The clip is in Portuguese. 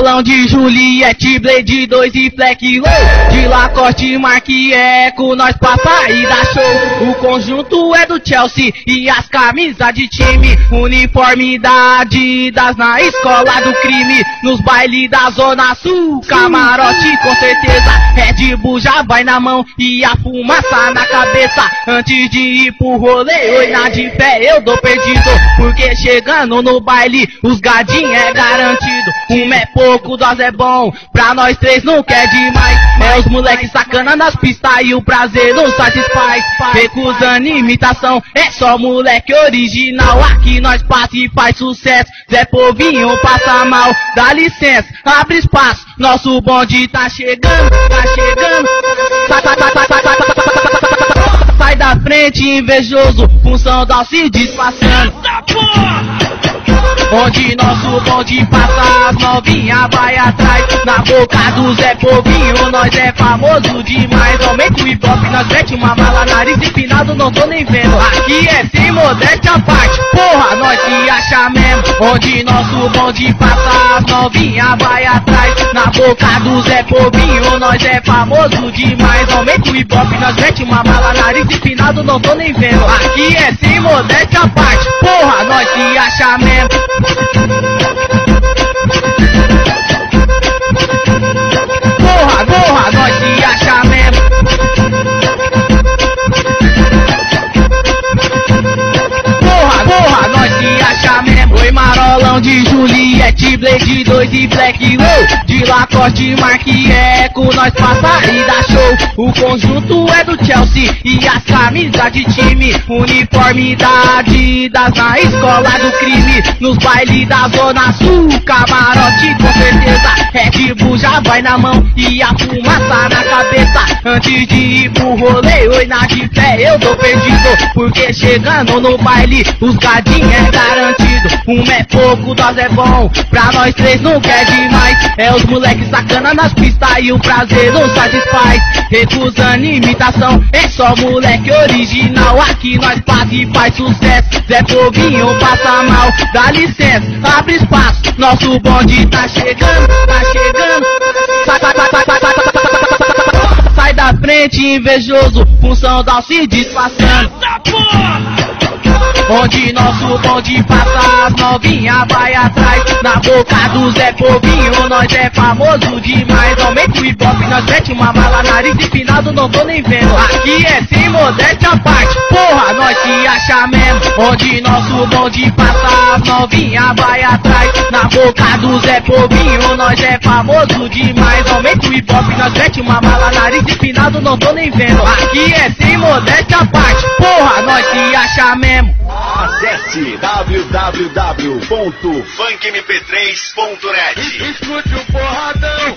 Marolão de Juliette, Blade 2 e Fleck Low. De Lacoste, Marque Eco, nós passa e dá show. O conjunto é do Chelsea e as camisas de time. Uniforme da Adidas na escola do crime. Nos bailes da Zona Sul, camarote com certeza. Red Bull já vai na mão e a fumaça na cabeça. Antes de ir pro rolê, oi na de fé eu dou perdido. Porque chegando no baile, os gadinhos é garantido. É pouco, dose é bom, pra nós três não quer demais. É os moleques sacana nas pistas e o prazer não satisfaz. Recusando imitação, é só moleque original. Aqui nós passa e faz sucesso. Zé Povinho passa mal, dá licença, abre espaço. Nosso bonde tá chegando, tá chegando. Sai da frente, invejoso, função da se disfarçando. Onde nosso bonde passa, as novinha vai atrás. Na boca do Zé Povinho, nós é famoso demais. Aumenta o hip hop, nós mete uma bala, nariz empinado, não tô nem vendo. Aqui é sem modéstia à parte, porra, nós se acha mesmo. Onde nosso bonde passa, as novinha vai atrás. Na boca do Zé Povinho, nós é famoso demais. Aumenta o hip hop, nós mete uma bala, nariz empinado, não tô nem vendo. Aqui é sem modéstia à parte, porra, nós se acha mesmo. Porra, nós se acha mesmo. Porra, nós se acha mesmo. Oi, Marolão de Juliette, Blade 2 e Fleck Low. De Lacoste, Marque Eco, nós passa e dá show. O conjunto é do Chelsea e as camisas de time. Uniforme da Adidas na escola do crime. Nos bailes da Zona Sul, camarote com certeza. Red Bull já vai na mão e a fumaça na cabeça. Antes de ir pro rolê, oi na de fé eu tô perdido. Porque chegando no baile, os gadinhos é garantido. É pouco, dose é bom, pra nós três não quer demais. É os moleques sacana nas pistas e o prazer não satisfaz. Recusando imitação, é só moleque original. Aqui nós passa e faz sucesso. Zé Povinho passa mal, dá licença, abre espaço. Nosso bonde tá chegando, tá chegando. Sai da frente, invejoso, função da se disfarçando. Onde nosso bonde passa, as novinha vai atrás. Na boca do Zé Povinho, nós é famoso demais. Aumenta o hip hop, nós mete uma bala, nariz empinado, não tô nem vendo. Aqui é sem modéstia à parte, porra, nós se acha mesmo. Onde nosso bonde passa, as novinha vai atrás. Na boca do Zé Povinho, nós é famoso demais. Aumenta o hip hop, nós mete uma bala, nariz empinado, não tô nem vendo. Aqui é sem modéstia à parte, porra, nós se acha mesmo. Acesse www.funkmp3.net. Escute o porradão.